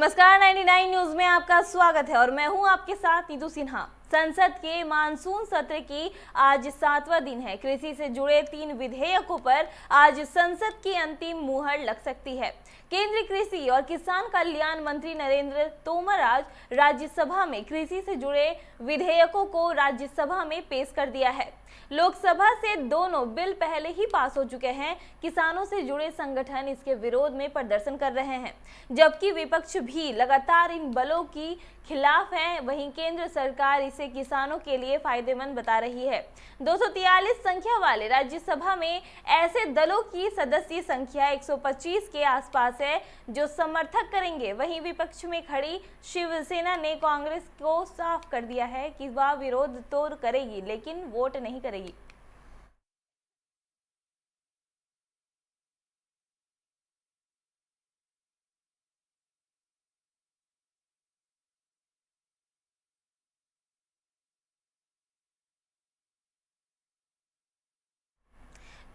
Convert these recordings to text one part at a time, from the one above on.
नमस्कार, 99 न्यूज में आपका स्वागत है और मैं हूं आपके साथ नीतू सिन्हा। संसद के मानसून सत्र की आज 7वां दिन है। कृषि से जुड़े 3 विधेयकों पर आज संसद की अंतिम मुहर लग सकती है। केंद्रीय कृषि और किसान कल्याण मंत्री नरेंद्र तोमर आज राज्यसभा में कृषि से जुड़े विधेयकों को राज्यसभा में पेश कर दिया है। लोकसभा से दोनों बिल पहले ही पास हो चुके हैं। किसानों से जुड़े संगठन इसके विरोध में प्रदर्शन कर रहे हैं, जबकि विपक्ष भी लगातार इन बिलों की खिलाफ है। वहीं केंद्र सरकार इसे किसानों के लिए फायदेमंद बता रही है। 243 संख्या वाले राज्यसभा में ऐसे दलों की सदस्य संख्या 125 के आसपास है जो समर्थन करेंगे। वहीं विपक्ष में खड़ी शिवसेना ने कांग्रेस को साफ कर दिया है कि वह विरोध तो करेगी लेकिन वोट नहीं करेगी।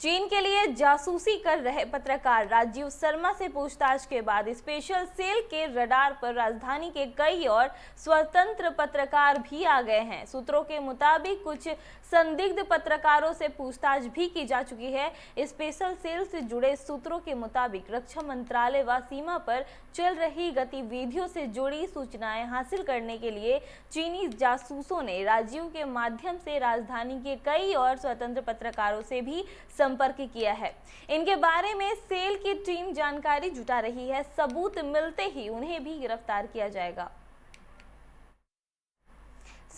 चीन के लिए जासूसी कर रहे पत्रकार राजीव शर्मा से पूछताछ के बाद स्पेशल सेल के रडार पर राजधानी के कई और स्वतंत्र पत्रकार भी आ गए हैं। सूत्रों के मुताबिक कुछ संदिग्ध पत्रकारों से पूछताछ भी की जा चुकी है। स्पेशल सेल से जुड़े सूत्रों के मुताबिक रक्षा मंत्रालय व सीमा पर चल रही गतिविधियों से जुड़ी सूचनाएं हासिल करने के लिए चीनी जासूसों ने राजीव के माध्यम से राजधानी के कई और स्वतंत्र पत्रकारों से भी संपर्क किया है। इनके बारे में सेल की टीम जानकारी जुटा रही है। सबूत मिलते ही उन्हें भी गिरफ्तार किया जाएगा।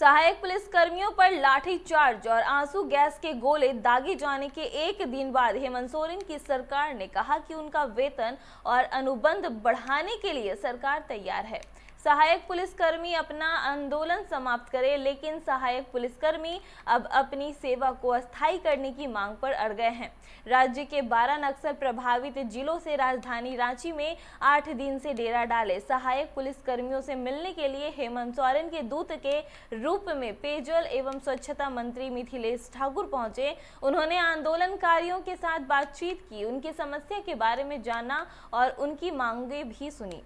सहायक पुलिस कर्मियों पर लाठीचार्ज और आंसू गैस के गोले दागे जाने के एक दिन बाद हेमंत सोरेन की सरकार ने कहा कि उनका वेतन और अनुबंध बढ़ाने के लिए सरकार तैयार है। सहायक पुलिसकर्मी अपना आंदोलन समाप्त करे, लेकिन सहायक पुलिसकर्मी अब अपनी सेवा को अस्थायी करने की मांग पर अड़ गए हैं। राज्य के 12 नक्सल प्रभावित जिलों से राजधानी रांची में 8 दिन से डेरा डाले सहायक पुलिसकर्मियों से मिलने के लिए हेमंत सोरेन के दूत के रूप में पेयजल एवं स्वच्छता मंत्री मिथिलेश ठाकुर पहुंचे। उन्होंने आंदोलनकारियों के साथ बातचीत की, उनकी समस्या के बारे में जाना और उनकी मांगे भी सुनी।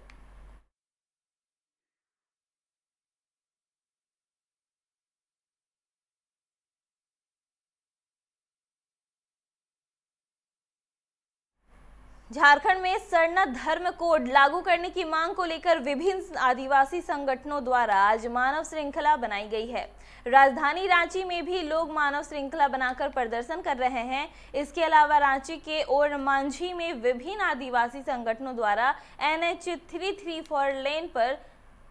झारखंड में सरना धर्म कोड लागू करने की मांग को लेकर विभिन्न आदिवासी संगठनों द्वारा आज मानव श्रृंखला बनाई गई है। राजधानी रांची में भी लोग मानव श्रृंखला बनाकर प्रदर्शन कर रहे हैं। इसके अलावा रांची के ओरमांझी में विभिन्न आदिवासी संगठनों द्वारा NH 334 लेन पर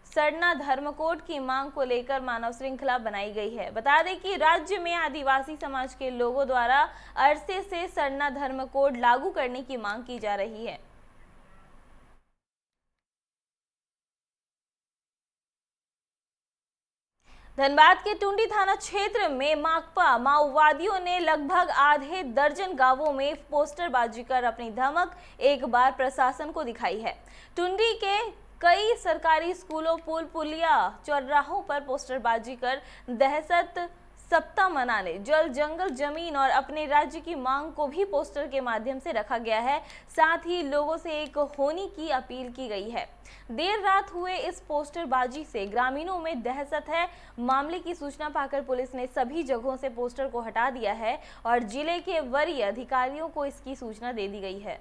सरना धर्म कोड की मांग को लेकर मानव श्रृंखला बनाई गई है। बता दें कि राज्य में आदिवासी समाज के लोगों द्वारा अरसे से सरना धर्म कोड लागू करने की मांग की जा रही है। धनबाद के टुंडी थाना क्षेत्र में माकपा माओवादियों ने लगभग आधे दर्जन गांवों में पोस्टरबाजी कर अपनी धमक एक बार प्रशासन को दिखाई है। टुंडी के कई सरकारी स्कूलों, पुल पुलिया, चौराहों पर पोस्टरबाजी कर दहशत सप्ताह मनाने, जल जंगल जमीन और अपने राज्य की मांग को भी पोस्टर के माध्यम से रखा गया है। साथ ही लोगों से एक होने की अपील की गई है। देर रात हुए इस पोस्टरबाजी से ग्रामीणों में दहशत है। मामले की सूचना पाकर पुलिस ने सभी जगहों से पोस्टर को हटा दिया है और जिले के वरीय अधिकारियों को इसकी सूचना दे दी गई है।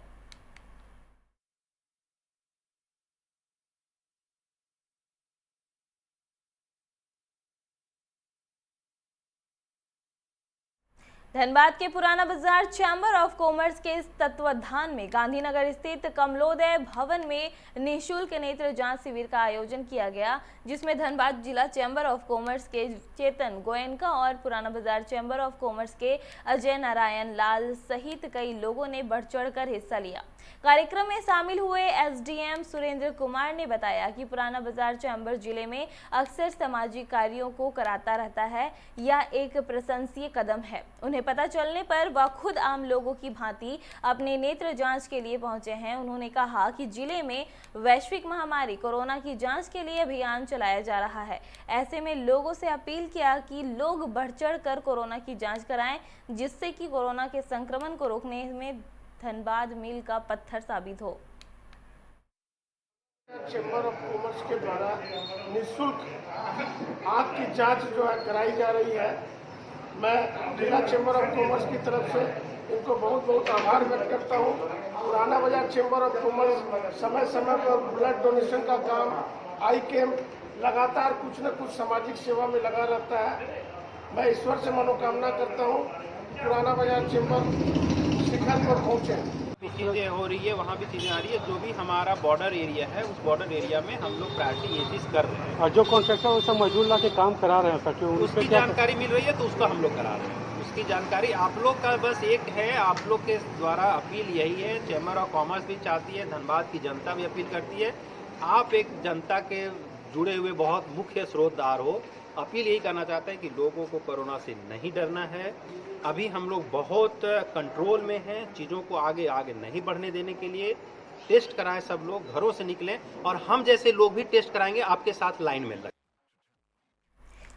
धनबाद के पुराना बाजार चैम्बर ऑफ कॉमर्स के तत्वाधान में गांधीनगर स्थित कमलोदय भवन में निःशुल्क नेत्र जांच शिविर का आयोजन किया गया, जिसमें धनबाद जिला चैम्बर ऑफ कॉमर्स के चेतन गोयनका और पुराना बाजार चैम्बर ऑफ कॉमर्स के अजय नारायण लाल सहित कई लोगों ने बढ़ चढ़कर हिस्सा लिया। कार्यक्रम में शामिल हुए SDM सुरेंद्र कुमार ने बताया कि पुराना बाजार चैम्बर जिले में अक्सर सामाजिक कार्यों को कराता रहता है। यह एक प्रशंसनीय कदम है। उन्हें पता चलने पर वह खुद आम लोगों की भांति अपने नेत्र जांच के लिए पहुंचे हैं। उन्होंने कहा कि जिले में वैश्विक महामारी कोरोना की जांच के लिए अभियान चलाया जा रहा है। ऐसे में लोगों से अपील किया कि लोग बढ़ चढ़ कर कोरोना की जांच कराएं, जिससे कि कोरोना के संक्रमण को रोकने में धनबाद मील का पत्थर साबित हो। चैम्बर ऑफ कॉमर्स के द्वारा निःशुल्क आँख की जांच जो है कराई जा रही है। मैं जिला चैम्बर ऑफ कॉमर्स की तरफ से इनको बहुत बहुत आभार व्यक्त करता हूँ। पुराना बाजार चैम्बर ऑफ कॉमर्स समय समय पर ब्लड डोनेशन का काम, आई कैम्प, लगातार कुछ न कुछ सामाजिक सेवा में लगा रहता है। मैं ईश्वर से मनोकामना करता हूँ पुराना बाजार चैम्बर शिखर पर पहुँचे। भी चीज़ें हो रही है, वहाँ भी चीज़ें आ रही है। जो भी हमारा बॉर्डर एरिया है, उस बॉर्डर एरिया में हम लोग प्रायोरिटी ये चीज़ कर रहे हैं। और जो कॉन्ट्रैक्टर वो सब मजदूर ला के काम करा रहे हैं सर, क्यों उसकी जानकारी मिल रही है तो उसको हम लोग करा रहे हैं। उसकी जानकारी आप लोग का बस एक है, आप लोग के द्वारा अपील यही है। चैम्बर ऑफ कॉमर्स भी चाहती है, धनबाद की जनता भी अपील करती है। आप एक जनता के जुड़े हुए बहुत मुख्य स्रोतदार हो। अपील यही करना चाहते हैं कि लोगों को कोरोना से नहीं डरना है। अभी हम लोग बहुत कंट्रोल में हैं। चीज़ों को आगे आगे नहीं बढ़ने देने के लिए टेस्ट कराएं, सब लोग घरों से निकलें और हम जैसे लोग भी टेस्ट कराएंगे, आपके साथ लाइन में लगें।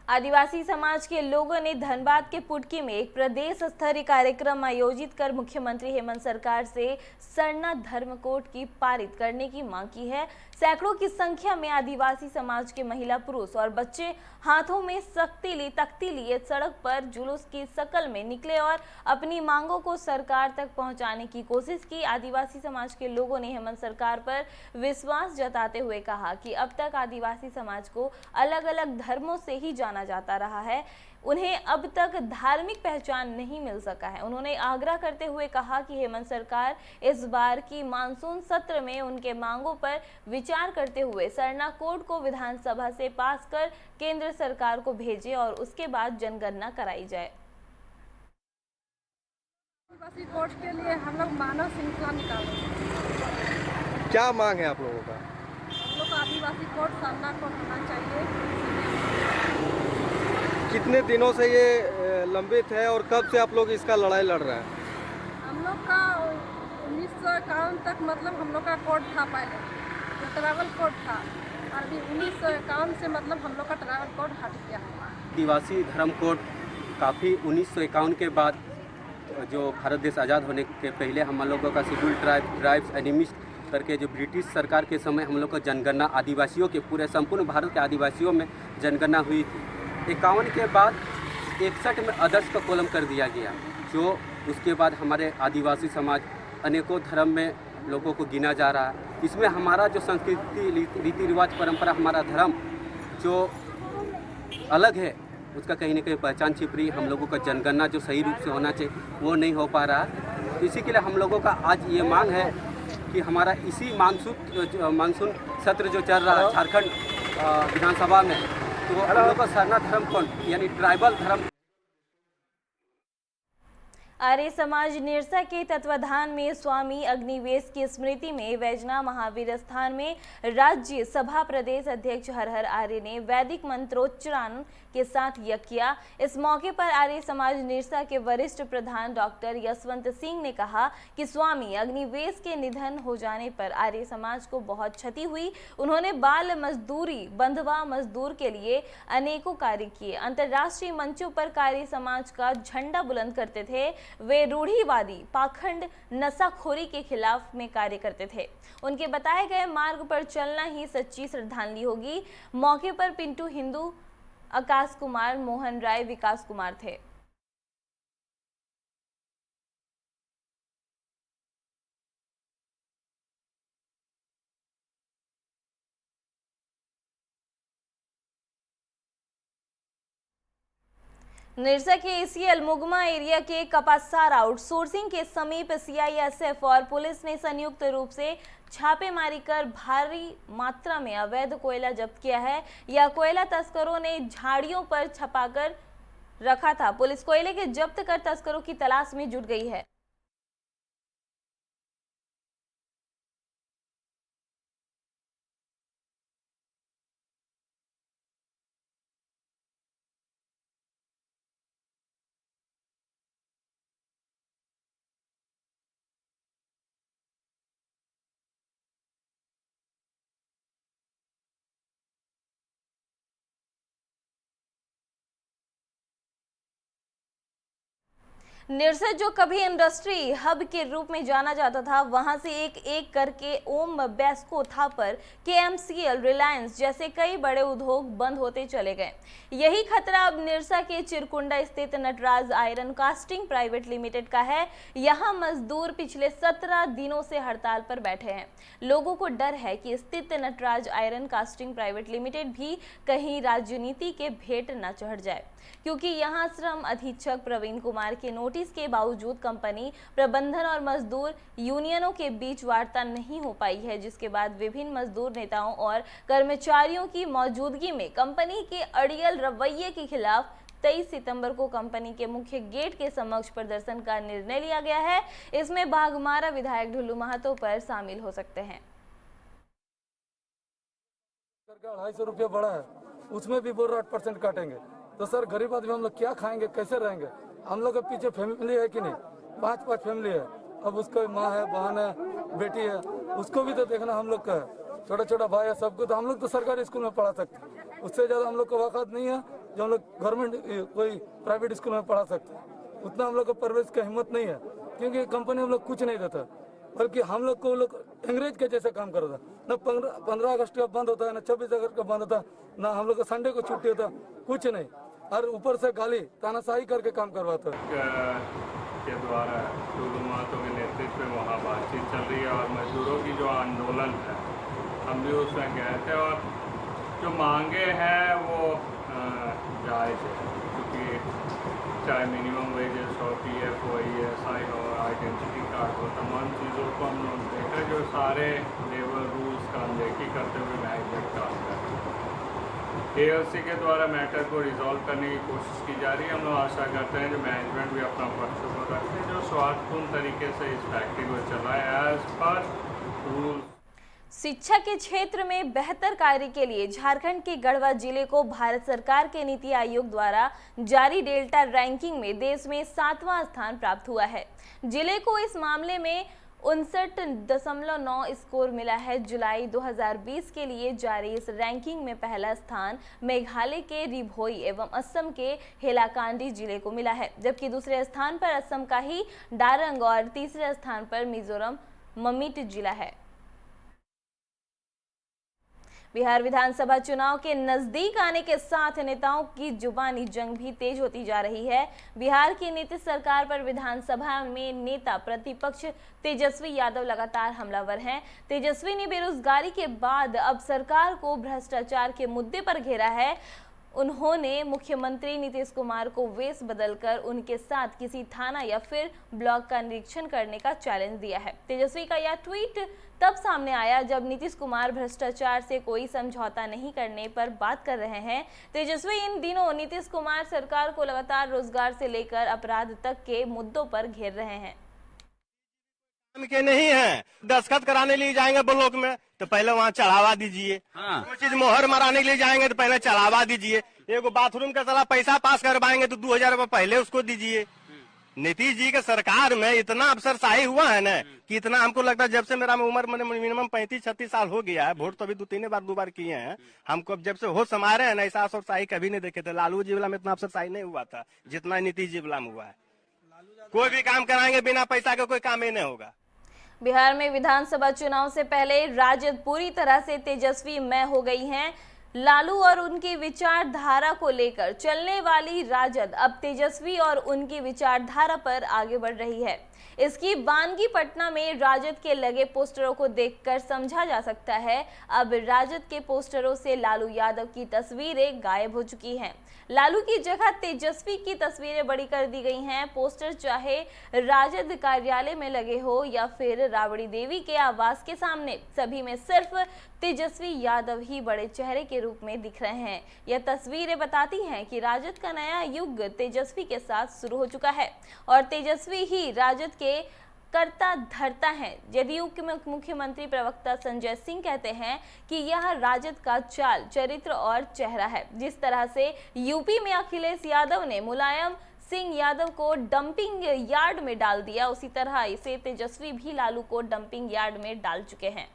आदिवासी समाज के लोगों ने धनबाद के पुटकी में एक प्रदेश स्तरीय कार्यक्रम आयोजित कर मुख्यमंत्री हेमंत सरकार से सरना धर्म कोड की पारित करने की मांग की है। सैकड़ों की संख्या में आदिवासी समाज के महिला, पुरुष और बच्चे हाथों में तख्ती लिए सड़क पर जुलूस की शक्ल में निकले और अपनी मांगों को सरकार तक पहुंचाने की कोशिश की। आदिवासी समाज के लोगों ने हेमंत सरकार पर विश्वास जताते हुए कहा कि अब तक आदिवासी समाज को अलग अलग धर्मों से ही जाना जाता रहा है, उन्हें अब तक धार्मिक पहचान नहीं मिल सका है। उन्होंने आग्रह करते हुए कहा कि हेमंत सरकार इस बार की मानसून सत्र में उनके मांगों पर विचार करते हुए सरना कोड को विधानसभा से पास कर केंद्र सरकार को भेजे और उसके बाद जनगणना कराई जाए। आदिवासी कोड के लिए हम लोग मानव श्रृंखला निकालेंगे। क्या मांग है आप लोगों का? हम लोग को आदिवासी कोड सरना कोड होना चाहिए। कितने दिनों से ये लंबित है और कब से आप लोग इसका लड़ाई लड़ रहे हैं? हम लोग का 1951 तक मतलब हम लोग का कोड था, पहले जो ट्रैवल कोड था, और अभी 1951 से मतलब हम लोग का ट्रैवल कोड हट गया है। आदिवासी धर्म कोड काफ़ी 1951 के बाद, जो भारत देश आज़ाद होने के पहले हम लोगों का शेड्यूल ट्राइब्स एनिमिस्ट करके जो ब्रिटिश सरकार के समय हम लोग को जनगणना आदिवासियों के पूरे संपूर्ण भारत के आदिवासियों में जनगणना हुई थी। 51 के बाद 61 में अदर्श का कॉलम कर दिया गया, जो उसके बाद हमारे आदिवासी समाज अनेकों धर्म में लोगों को गिना जा रहा है। इसमें हमारा जो संस्कृति, रीति रिवाज, परंपरा, हमारा धर्म जो अलग है, उसका कहीं ना कहीं पहचान छिप रही। हम लोगों का जनगणना जो सही रूप से होना चाहिए वो नहीं हो पा रहा। इसी के लिए हम लोगों का आज ये मांग है कि हमारा इसी मानसून सत्र जो चल रहा है झारखंड विधानसभा में, तो हम लोग का सरना धर्म कोड यानी ट्राइबल धर्म। आर्य समाज निरसा के तत्वाधान में स्वामी अग्निवेश की स्मृति में वैजना महावीर स्थान में राज्य सभा प्रदेश अध्यक्ष हर आर्य ने वैदिक मंत्रोच्चारण के साथ यज्ञ किया। इस मौके पर आर्य समाज निरसा के वरिष्ठ प्रधान डॉक्टर यशवंत सिंह ने कहा कि स्वामी अग्निवेश के निधन हो जाने पर आर्य समाज को बहुत क्षति हुई। उन्होंने बाल मजदूरी, बंधवा मजदूर के लिए अनेकों कार्य किए। अंतर्राष्ट्रीय मंचों पर आर्य समाज का झंडा बुलंद करते थे। वे रूढ़िवादी, पाखंड, नशाखोरी के खिलाफ में कार्य करते थे। उनके बताए गए मार्ग पर चलना ही सच्ची श्रद्धांजलि होगी। मौके पर पिंटू हिंदू, आकाश कुमार, मोहन राय, विकास कुमार थे। निरसा के एसी अलमुगमा एरिया के कपासार आउटसोर्सिंग के समीप सीआईएसएफ और पुलिस ने संयुक्त रूप से छापेमारी कर भारी मात्रा में अवैध कोयला जब्त किया है। यह कोयला तस्करों ने झाड़ियों पर छपाकर रखा था। पुलिस कोयले के जब्त कर तस्करों की तलाश में जुट गई है। निरसा जो कभी इंडस्ट्री हब के रूप में जाना जाता था, वहां से एक एक करके ओम, बेस्को, थापर, केएमसीएल, रिलायंस जैसे कई बड़े उद्योग बंद होते चले गए। यही खतरा अब निरसा के चिरकुंडा स्थित Natraj iron casting private limited का है। यहां मजदूर पिछले 17 दिनों से हड़ताल पर बैठे हैं। लोगों को डर है कि स्थित Natraj iron casting private limited भी कहीं राजनीति के भेंट न चढ़ जाए, क्योंकि यहां श्रम अधीक्षक प्रवीण कुमार के नोटिस के बावजूद कंपनी प्रबंधन और मजदूर यूनियनों के बीच वार्ता नहीं हो पाई है, जिसके बाद विभिन्न मजदूर नेताओं और कर्मचारियों की मौजूदगी में कंपनी के अड़ियल रवैये के खिलाफ 23 सितंबर को कंपनी के मुख्य गेट के समक्ष प्रदर्शन का निर्णय लिया गया है। इसमें बाघमारा विधायक ढुल्लू महतो पर शामिल हो सकते हैं। 250 रुपये बढ़ा है, उसमें भी बोल रहा 8% काटेंगे। तो सर गरीब आदमी हम लोग क्या खाएंगे, कैसे रहेंगे? हम लोग के पीछे फैमिली है कि नहीं? 5 फैमिली है। अब उसको माँ है, बहन है, बेटी है, उसको भी तो देखना हम लोग का है। छोटा छोटा भाई है, सबको तो हम लोग तो सरकारी स्कूल में पढ़ा सकते हैं। उससे ज़्यादा हम लोग को औकात नहीं है जो हम लोग गवर्नमेंट कोई प्राइवेट स्कूल में पढ़ा सकते हैं। उतना हम लोग को परवरिश की हिम्मत नहीं है, क्योंकि कंपनी हम लोग कुछ नहीं देता, बल्कि हम लोग को लोग अंग्रेज के जैसे काम करता। न 15 अगस्त का बंद होता है, न 26 अगस्त का बंद होता है, न हम लोग को संडे को छुट्टी होता, कुछ नहीं। और ऊपर से गाली तानाशाही करके काम करवाता है। के द्वारा ढुल्लू महतो के नेतृत्व में वहाँ बातचीत चल रही है और मजदूरों की जो आंदोलन है, हम भी उसमें गए थे और जो मांगे हैं वो जायज़ है, क्योंकि चाहे मिनिमम वेजेस हो, PF हो, ESI हो, आइडेंटिटी कार्ड हो, तमाम चीज़ों को हम लोग देखा जो सारे लेबर रूल्स का अनदेखी करते हुए मैनेजमेंट काम कर रहे हैं। ALC के द्वारा मैटर को रिजॉल्व करने की कोशिश की जा रही है। हम लोग आशा करते हैं जो मैनेजमेंट भी अपना पक्ष को रखे, जो स्वार्थपूर्ण तरीके से इस फैक्ट्री को चलाए एज पर रूल। शिक्षा के क्षेत्र में बेहतर कार्य के लिए झारखंड के गढ़वा जिले को भारत सरकार के नीति आयोग द्वारा जारी डेल्टा रैंकिंग में देश में 7वां स्थान प्राप्त हुआ है। जिले को इस मामले में 59.9 स्कोर मिला है। जुलाई 2020 के लिए जारी इस रैंकिंग में पहला स्थान मेघालय के रिभोई एवं असम के हेलाकांडी जिले को मिला है, जबकि दूसरे स्थान पर असम का ही डारंग और तीसरे स्थान पर मिजोरम ममिट जिला है। बिहार विधानसभा चुनाव के नजदीक आने के साथ नेताओं की जुबानी जंग भी तेज होती जा रही है। बिहार की नीतीश सरकार पर विधानसभा में नेता प्रतिपक्ष तेजस्वी यादव लगातार हमलावर हैं। तेजस्वी ने बेरोजगारी के बाद अब सरकार को भ्रष्टाचार के मुद्दे पर घेरा है। उन्होंने मुख्यमंत्री नीतीश कुमार को वेश बदलकर उनके साथ किसी थाना या फिर ब्लॉक का निरीक्षण करने का चैलेंज दिया है। तेजस्वी का यह ट्वीट तब सामने आया जब नीतीश कुमार भ्रष्टाचार से कोई समझौता नहीं करने पर बात कर रहे हैं। तेजस्वी इन दिनों नीतीश कुमार सरकार को लगातार रोजगार से लेकर अपराध तक के मुद्दों पर घेर रहे हैं। के नहीं है, दस्तखत कराने लिए जाएंगे ब्लॉक में तो पहले वहाँ चढ़ावा दीजिए। कोई चीज मोहर मराने के लिए जाएंगे तो पहले चढ़ावा दीजिए। एगो बाथरूम का सारा पैसा पास करवाएंगे तो 2000 रुपये पहले उसको दीजिए। नीतीश जी के सरकार में इतना अफसरशाही हुआ है ना कि इतना हमको लगता है जब से मेरा उम्र मिनिमम 35-36 साल हो गया है, वोट तो अभी 2-3 बार किए हैं। हमको जब से होश संभाले हैं ना, ऐसा अफसरशाही कभी नहीं देखे थे। लालू जी वाला में इतना अफसरशाही नहीं हुआ था जितना नीतीश जी वाला में हुआ है। कोई भी काम कराएंगे बिना पैसा के कोई काम ही नहीं होगा। बिहार में विधानसभा चुनाव से पहले राजद पूरी तरह से तेजस्वी मय हो गई हैं। लालू और उनकी विचारधारा को लेकर चलने वाली राजद अब तेजस्वी और उनकी विचारधारा पर आगे बढ़ रही है। इसकी वानगी पटना में राजद के लगे पोस्टरों को देखकर समझा जा सकता है। अब राजद के पोस्टरों से लालू यादव की तस्वीरें गायब हो चुकी हैं। लालू की जगह तेजस्वी की तस्वीरें बड़ी कर दी गई हैं। पोस्टर चाहे राजद कार्यालय में लगे हो या फिर राबड़ी देवी के आवास के सामने, सभी में सिर्फ तेजस्वी यादव ही बड़े चेहरे के रूप में दिख रहे हैं। यह तस्वीरें बताती हैं कि राजद का नया युग तेजस्वी के साथ शुरू हो चुका है और तेजस्वी ही राजद के करता धरता है। जदयू के मुख्यमंत्री प्रवक्ता संजय सिंह कहते हैं कि यह राजद का चाल, चरित्र और चेहरा है। जिस तरह से यूपी में अखिलेश यादव ने मुलायम सिंह यादव को डंपिंग यार्ड में डाल दिया, उसी तरह इसे तेजस्वी भी लालू को डंपिंग यार्ड में डाल चुके हैं।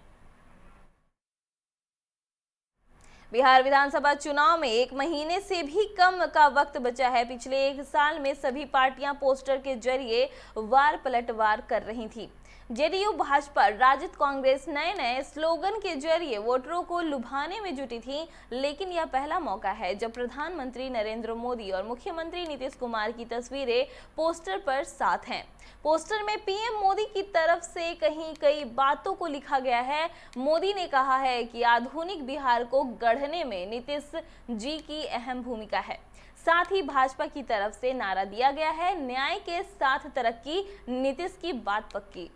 बिहार विधानसभा चुनाव में 1 महीने से भी कम का वक्त बचा है। पिछले 1 साल में सभी पार्टियां पोस्टर के जरिए वार पलटवार कर रही थी। जेडीयू, भाजपा, राजद, कांग्रेस नए नए स्लोगन के जरिए वोटरों को लुभाने में जुटी थी, लेकिन यह पहला मौका है जब प्रधानमंत्री नरेंद्र मोदी और मुख्यमंत्री नीतीश कुमार की तस्वीरें पोस्टर पर साथ हैं। पोस्टर में पीएम मोदी की तरफ से कहीं कई बातों को लिखा गया है। मोदी ने कहा है कि आधुनिक बिहार को गढ़ने में नीतीश जी की अहम भूमिका है। साथ ही भाजपा की तरफ से नारा दिया गया है, न्याय के साथ तरक्की, नीतीश की बात पक्की।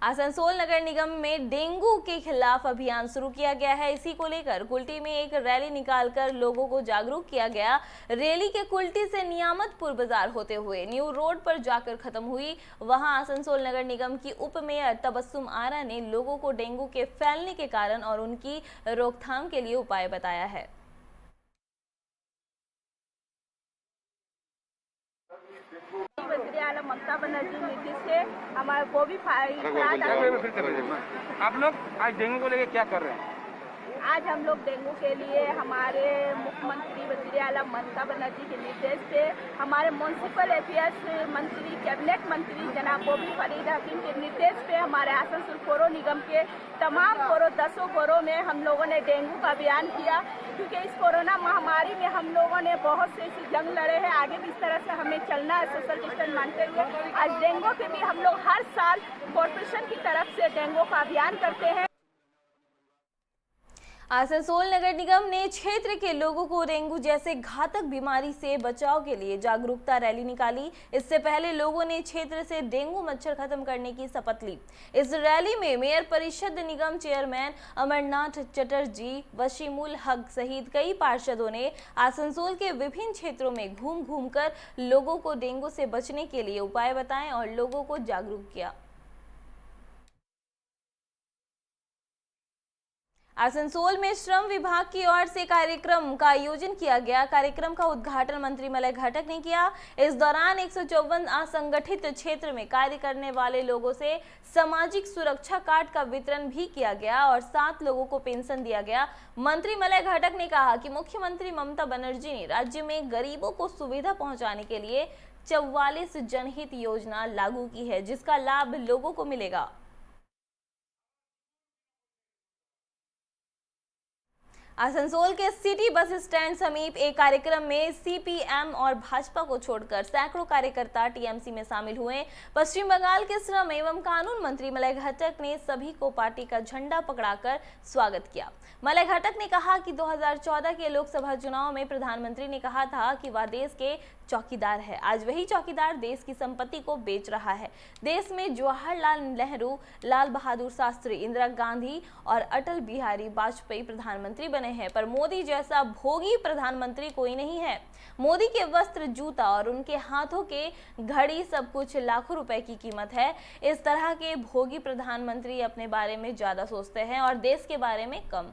आसनसोल नगर निगम में डेंगू के खिलाफ अभियान शुरू किया गया है। इसी को लेकर कुल्टी में एक रैली निकालकर लोगों को जागरूक किया गया। रैली के कुल्टी से नियामतपुर बाजार होते हुए न्यू रोड पर जाकर खत्म हुई। वहां आसनसोल नगर निगम की उप मेयर तबस्सुम आरा ने लोगों को डेंगू के फैलने के कारण और उनकी रोकथाम के लिए उपाय बताया है। ममता बनर्जी नीतीश से हमारे को भी आप लोग आज डेंगू को लेकर क्या कर रहे हैं? आज हम लोग डेंगू के लिए हमारे मुख्यमंत्री वज़ीर आला ममता बनर्जी के निर्देश से हमारे म्यूनसिपल अफेयर्स मंत्री, कैबिनेट मंत्री जनाब बोबी फरीद हकीम के निर्देश पे हमारे आसनसोल पौर निगम के तमाम पौरों 10 पौरों में हम लोगों ने डेंगू का अभियान किया, क्योंकि इस कोरोना महामारी में हम लोगों ने बहुत से ऐसी जंग लड़े हैं। आगे भी इस तरह से हमें चलना है सोशल डिस्टेंस मानते हुए। आज डेंगू के भी हम लोग हर साल कॉर्पोरेशन की तरफ से डेंगू का अभियान करते हैं। आसनसोल नगर निगम ने क्षेत्र के लोगों को डेंगू जैसे घातक बीमारी से बचाव के लिए जागरूकता रैली निकाली। इससे पहले लोगों ने क्षेत्र से डेंगू मच्छर खत्म करने की शपथ ली। इस रैली में मेयर परिषद निगम चेयरमैन अमरनाथ चटर्जी, वसीमुल हक सहित कई पार्षदों ने आसनसोल के विभिन्न क्षेत्रों में घूम घूम कर लोगों को डेंगू से बचने के लिए उपाय बताए और लोगों को जागरूक किया। आसनसोल में श्रम विभाग की ओर से कार्यक्रम का आयोजन किया गया। कार्यक्रम का उद्घाटन मंत्री मलय घटक ने किया। इस दौरान 154 असंगठित क्षेत्र में कार्य करने वाले लोगों से सामाजिक सुरक्षा कार्ड का वितरण भी किया गया और 7 लोगों को पेंशन दिया गया। मंत्री मलय घटक ने कहा कि मुख्यमंत्री ममता बनर्जी ने राज्य में गरीबों को सुविधा पहुंचाने के लिए 44 जनहित योजना लागू की है, जिसका लाभ लोगों को मिलेगा। आसनसोल के सिटी बस स्टैंड समीप एक कार्यक्रम में सीपीएम और भाजपा को छोड़कर सैकड़ों कार्यकर्ता टीएमसी में शामिल हुए। पश्चिम बंगाल के श्रम एवं कानून मंत्री मलय घटक ने सभी को पार्टी का झंडा पकड़ाकर स्वागत किया। मलय घटक ने कहा कि 2014 के लोकसभा चुनाव में प्रधानमंत्री ने कहा था कि वह देश के चौकीदार है। आज वही चौकीदार देश की संपत्ति को बेच रहा है। देश में जवाहरलाल नेहरू, लाल बहादुर शास्त्री, इंदिरा गांधी और अटल बिहारी वाजपेयी प्रधानमंत्री बने हैं, पर मोदी जैसा भोगी प्रधानमंत्री कोई नहीं है। मोदी के वस्त्र, जूता और उनके हाथों के घड़ी सब कुछ लाखों रुपए की कीमत है। इस तरह के भोगी प्रधानमंत्री अपने बारे में ज्यादा सोचते हैं और देश के बारे में कम।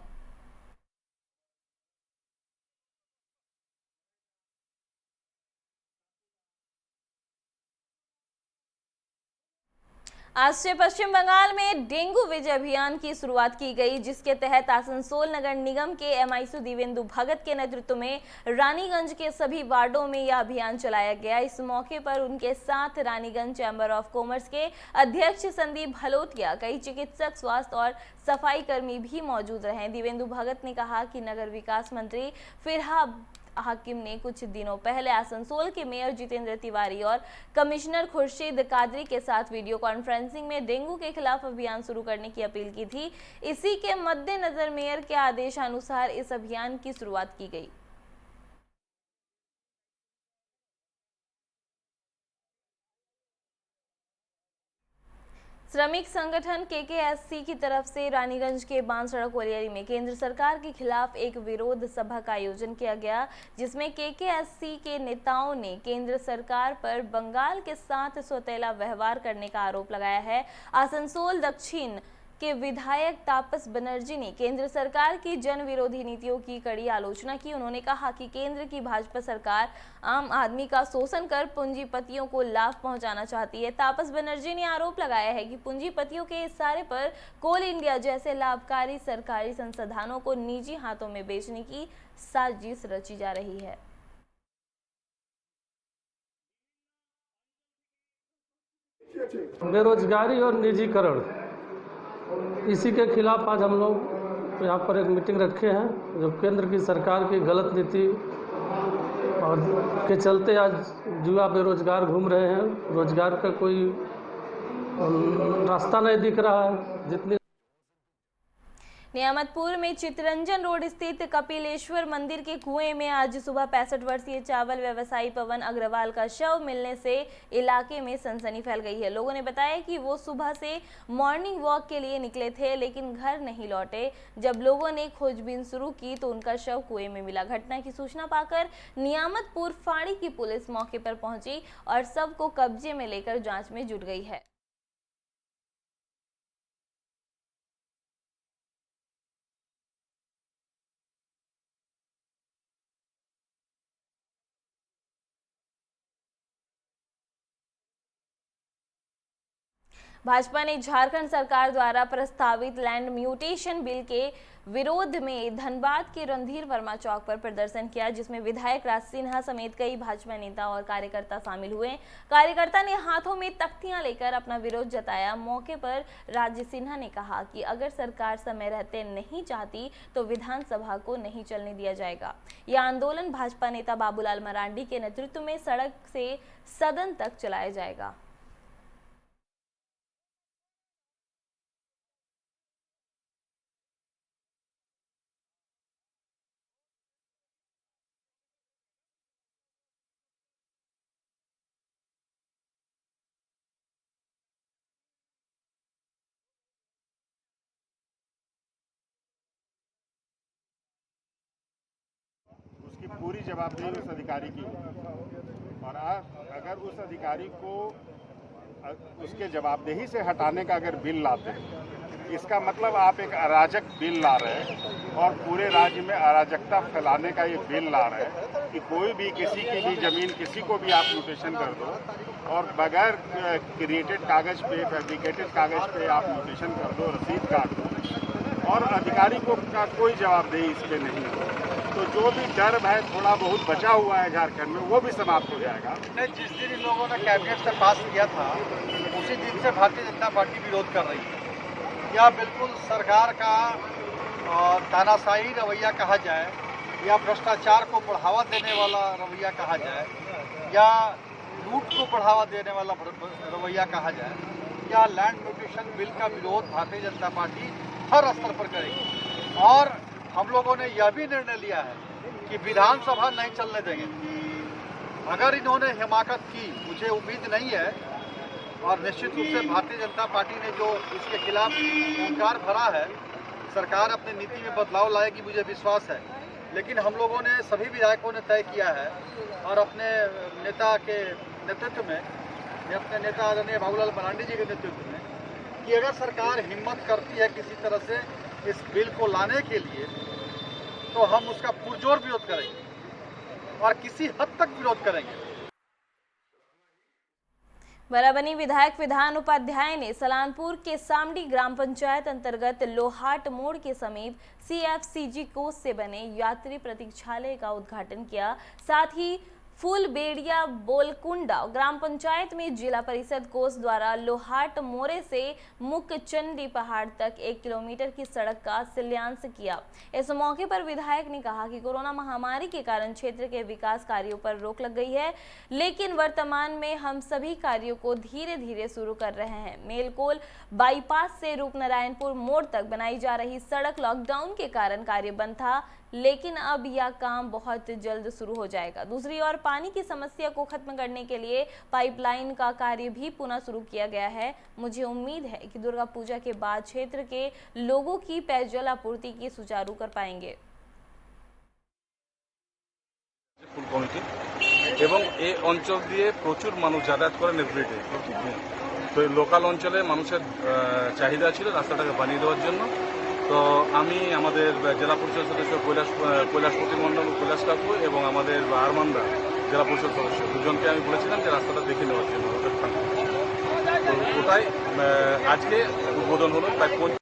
आज से पश्चिम बंगाल में डेंगू विजय अभियान की शुरुआत की गई, जिसके तहत आसनसोल नगर निगम के एमआईसी दिवेंदु भगत के नेतृत्व में रानीगंज के सभी वार्डों में यह अभियान चलाया गया। इस मौके पर उनके साथ रानीगंज चैम्बर ऑफ कॉमर्स के अध्यक्ष संदीप भलोटिया, कई चिकित्सक, स्वास्थ्य और सफाई कर्मी भी मौजूद रहे। दिवेंदु भगत ने कहा कि नगर विकास मंत्री फिरहाद हाकिम ने कुछ दिनों पहले आसनसोल के मेयर जितेंद्र तिवारी और कमिश्नर खुर्शीद कादरी के साथ वीडियो कॉन्फ्रेंसिंग में डेंगू के खिलाफ अभियान शुरू करने की अपील की थी। इसी के मद्देनजर मेयर के आदेशानुसार इस अभियान की शुरुआत की गई। श्रमिक संगठन केकेएससी की तरफ से रानीगंज के बांध सड़क कोलियरी में केंद्र सरकार के खिलाफ एक विरोध सभा का आयोजन किया गया, जिसमें केकेएससी के नेताओं ने केंद्र सरकार पर बंगाल के साथ सौतेला व्यवहार करने का आरोप लगाया है। आसनसोल दक्षिण के विधायक तापस बनर्जी ने केंद्र सरकार की जन विरोधी नीतियों की कड़ी आलोचना की। उन्होंने कहा कि केंद्र की भाजपा सरकार आम आदमी का शोषण कर पूंजीपतियों को लाभ पहुंचाना चाहती है। तापस बनर्जी ने आरोप लगाया है कि पूंजीपतियों के इशारे पर कोल इंडिया जैसे लाभकारी सरकारी संसाधनों को निजी हाथों में बेचने की साजिश रची जा रही है। बेरोजगारी और निजीकरण, इसी के खिलाफ आज हम लोग यहाँ पर एक मीटिंग रखे हैं। जो केंद्र की सरकार की गलत नीति और के चलते आज युवा बेरोजगार घूम रहे हैं, रोजगार का कोई रास्ता नहीं दिख रहा है। जितनी नियामतपुर में चितरंजन रोड स्थित कपिलेश्वर मंदिर के कुएं में आज सुबह 65 वर्षीय चावल व्यवसायी पवन अग्रवाल का शव मिलने से इलाके में सनसनी फैल गई है। लोगों ने बताया कि वो सुबह से मॉर्निंग वॉक के लिए निकले थे, लेकिन घर नहीं लौटे। जब लोगों ने खोजबीन शुरू की तो उनका शव कुएं में मिला। घटना की सूचना पाकर नियामतपुर फाड़ी की पुलिस मौके पर पहुंची और शव को कब्जे में लेकर जाँच में जुट गई है। भाजपा ने झारखंड सरकार द्वारा प्रस्तावित लैंड म्यूटेशन बिल के विरोध में धनबाद के रणधीर वर्मा चौक पर प्रदर्शन किया, जिसमें विधायक राज सिन्हा समेत कई भाजपा नेता और कार्यकर्ता शामिल हुए। कार्यकर्ता ने हाथों में तख्तियां लेकर अपना विरोध जताया। मौके पर राज सिन्हा ने कहा कि अगर सरकार समय रहते नहीं चाहती तो विधानसभा को नहीं चलने दिया जाएगा। यह आंदोलन भाजपा नेता बाबूलाल मरांडी के नेतृत्व में सड़क से सदन तक चलाया जाएगा। उसकी पूरी जवाबदेही उस अधिकारी की और अगर उस अधिकारी को उसके जवाबदेही से हटाने का अगर बिल लाते हैं, इसका मतलब आप एक अराजक बिल ला रहे हैं और पूरे राज्य में अराजकता फैलाने का ये बिल ला रहे हैं कि कोई भी किसी की भी ज़मीन किसी को भी आप म्यूटेशन कर दो और बगैर क्रिएटेड कागज़ पे, फैब्रिकेटेड कागज़ पे आप म्यूटेशन कर दो, रसीद काट दो और अधिकारी को का कोई जवाबदेही इस पर नहीं हो। तो जो भी डर भय थोड़ा बहुत बचा हुआ है झारखंड में, वो भी समाप्त हो जाएगा। जिस दिन इन लोगों ने कैबिनेट से पास किया था, उसी दिन से भारतीय जनता पार्टी विरोध कर रही है। या बिल्कुल सरकार का तानाशाही रवैया कहा जाए, या भ्रष्टाचार को बढ़ावा देने वाला रवैया कहा जाए, या लूट को बढ़ावा देने वाला रवैया कहा जाए, या लैंड म्यूटेशन बिल का विरोध भारतीय जनता पार्टी हर स्तर पर करेगी। और हम लोगों ने यह भी निर्णय लिया है कि विधानसभा नहीं चलने देंगे। अगर इन्होंने हिमाकत की, मुझे उम्मीद नहीं है, और निश्चित रूप से भारतीय जनता पार्टी ने जो इसके खिलाफ हुंकार भरा है, सरकार अपनी नीति में बदलाव लाएगी, मुझे विश्वास है। लेकिन हम लोगों ने, सभी विधायकों ने तय किया है और अपने नेता के नेतृत्व में, अपने नेता आदरणीय बाबूलाल मरांडी जी के नेतृत्व में, कि अगर सरकार हिम्मत करती है किसी तरह से इस बिल को लाने के लिए, तो हम उसका पुरजोर विरोध करेंगे और किसी हद तक विरोध करेंगे। बराबनी विधायक विधान उपाध्याय ने सलानपुर के सामडी ग्राम पंचायत अंतर्गत लोहाट मोड़ के समीप CFCG कोष से बने यात्री प्रतीक्षालय का उद्घाटन किया। साथ ही फूलबेड़िया बोलकुंडा ग्राम पंचायत में जिला परिषद कोष द्वारा लोहाट मोरे से मुकचंडी पहाड़ तक 1 किलोमीटर की सड़क का शिलान्यास किया। इस मौके पर विधायक ने कहा कि कोरोना महामारी के कारण क्षेत्र के विकास कार्यों पर रोक लग गई है, लेकिन वर्तमान में हम सभी कार्यों को धीरे धीरे शुरू कर रहे हैं। मेलकोल बाईपास से रूपनारायणपुर मोड़ तक बनाई जा रही सड़क लॉकडाउन के कारण कार्य बंद था, लेकिन अब यह काम बहुत जल्द शुरू हो जाएगा। दूसरी ओर पानी की समस्या को खत्म करने के लिए पाइपलाइन का कार्य भी पुनः शुरू किया गया है। मुझे उम्मीद है कि दुर्गा पूजा के बाद क्षेत्र के लोगों की पेयजल आपूर्ति की सुचारू कर पाएंगे। এবং এই অঞ্চল দিয়ে প্রচুর মানুষ যাতায়াত করেন এভরিডে। তো তো এই লোকাল অঞ্চলে মানুষের চাহিদা ছিল রাস্তাটাকে বানিয়ে দেওয়ার জন্য। তো আমি আমাদের জেলা পরিষদ সদস্য কৈলাস প্রতিমণ্ডল কৈলাস কাকু এবং আমাদের আরমানদা জেলা পরিষদ সদস্য দুজনকে আমি বলেছিলাম যে রাস্তাটা দেখে নেওয়ার জন্য। তো ওটাই আজকে উদ্বোধন হলো। প্রায়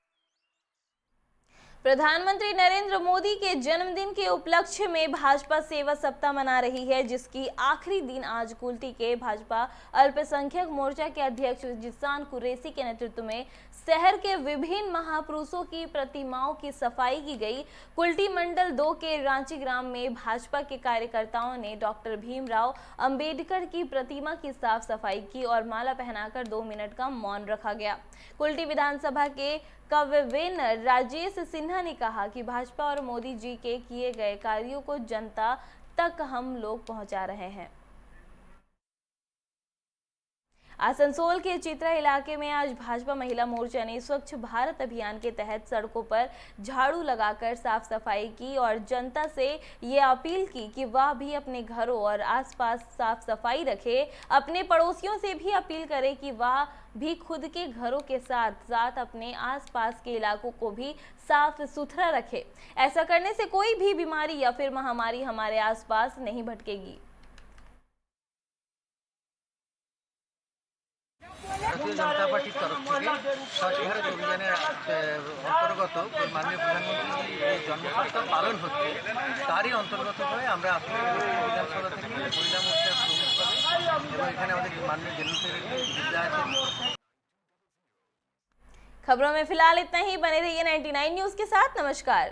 प्रधानमंत्री नरेंद्र मोदी के जन्मदिन के उपलक्ष्य में भाजपा सेवा सप्ताह मना रही है, जिसकी आखिरी दिन आज कुल्टी के भाजपा अल्पसंख्यक मोर्चा के अध्यक्ष जिसान कुरैशी के नेतृत्व में शहर के विभिन्न महापुरुषों की प्रतिमाओं की सफाई की गई। कुल्टी मंडल 2 के रांची ग्राम में भाजपा के कार्यकर्ताओं ने डॉक्टर भीमराव अंबेडकर की प्रतिमा की साफ सफाई की और माला पहनाकर 2 मिनट का मौन रखा गया। कुल्टी विधानसभा के कव्यवेन राजेश सिन्हा ने कहा कि भाजपा और मोदी जी के किए गए कार्यों को जनता तक हम लोग पहुंचा रहे हैं। आसनसोल के चित्रा इलाके में आज भाजपा महिला मोर्चा ने स्वच्छ भारत अभियान के तहत सड़कों पर झाड़ू लगाकर साफ सफाई की और जनता से ये अपील की कि वह भी अपने घरों और आसपास साफ सफाई रखे। अपने पड़ोसियों से भी अपील करे कि वह भी खुद के घरों के साथ साथ अपने आसपास के इलाकों को भी साफ सुथरा रखे। ऐसा करने से कोई भी बीमारी या फिर महामारी हमारे आसपास नहीं भटकेगी। भारतीय जनता पार्टी तरफ থেকে স্বচ্ছ ভারত অভিযানের অন্তর্গত মাননীয় প্রধানমন্ত্রী যে জন্মদিন পালন হচ্ছে তারই অন্তর্গত হয়ে আমরা বিধানসভা থেকে মহিলা মোর্চা প্রমুখ এবং এখানে আমাদের মাননীয় জেনারেল সেক্রেটারি আছেন। खबरों में फिलहाल इतना ही। बने रहिए 99 न्यूज के साथ। नमस्कार।